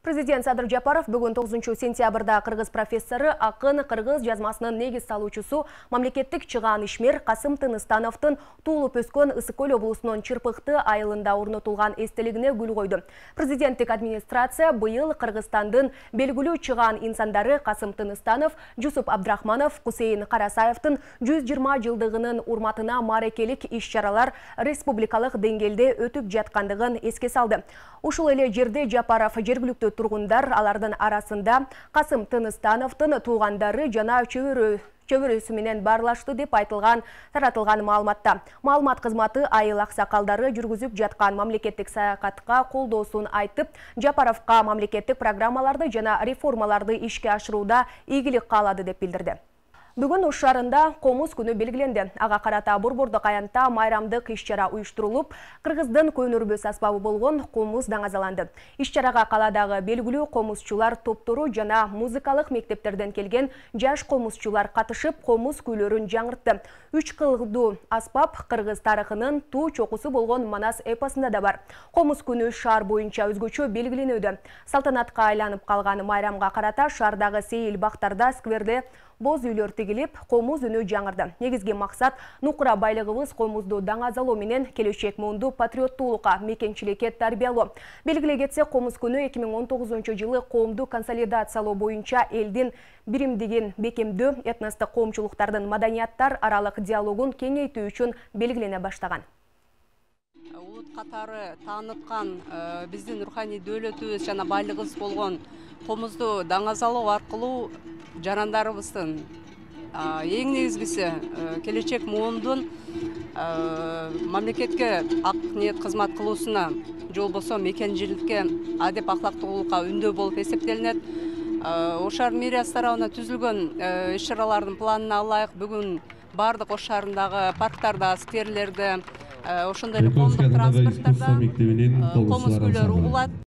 Президент Садыр Жапаров бүгін 9 сентябрда қырғыз профессоры, ақын қырғыз жазмасының негіз салушысы мамлекеттік чыған ишмер Қасым Тыныстановтың туылып өскен Ысыкөл облысының Чырпықты айылында орнатылған естелігіне гүл қойды. Президенттік администрация быйыл Қырғызстандың белгілі чыған инсандары Қасым Тыныстанов, Жусуп Абдрахманов, Кусейн Қарасаевтың 120 жылдығының урматына марекелік иш-чаралар республикалық деңгейде өтіп жатқандығын еске салды. Ушул эле жерде Жапаров жергиликтүү тургундар, алардын арасында Касым Тыныстановтун туугандары жана чөбөрөсү менен барлашты деп таратылган маалыматта. Маалымат кызматы айыл аксакалдары жүргүзүп жаткан мамлекеттик саякатка колдоосун айтып, Жапаровка мамлекеттик программаларды жана реформаларды ишке ашырууда ийгилик каалады деп билдирди. Бүгін Ушарында Комуз күнү белгиленди. Ага карата Борбордук аянтта майрамдык иш-чара уюштурулуп, Кыргыздын көйнөрбөс аспабы болгон комуз даңазаланды. Иш-чарага каладагы белгилүү комузчулар топтору жана музыкалык мектептерден келген жаш комузчулар катышып, комуз күйлөрүн жаңыртты. 3 кылдуу аспап кыргыз тарыхынын туу чокусу болгон Манас эпосунда да бар. Комуз күнү шаар боюнча өзгөчө белгиленүүдө. Салтанатка айланып калган майрамга карата шаардагы сейил бактарда, скверде боз үйлөр тигилип, комуз үнү жаңырды. Негизги максат нукура байлыгыбыз комузду даңазалоо менен келечек муунду патриоттуулукка, мекенчиликке тарбиялоо. Белгилей кетсек, комуз күнү 2019-жылы коомду консолидациялоо боюнча элдин биримдигин бекемдөө, этностук коомчулуктардын маданияттар аралык диалогун кеңейтүү үчүн белгилене баштаган. Улут катары тааныткан биздин руханий дөөлөтүбүз жана байлыгыбыз болгон комузду даңазалоо аркылуу жарандарыбыздын эң негизгиси келечек муундун мамлекетке ак ниет кызмат кылуусуна же болбосо мекенчиликке адеп ахлактуулукка үндөө болуп эсептелинет. Ошар мэриясы тарабынан түзүлгөн иш-чаралардын планына ылайык бүгүн бардык Ош шаарындагы парктарда, скверлерде, ошондой эле коомдук транспорттарда комуз күйлөр угулат.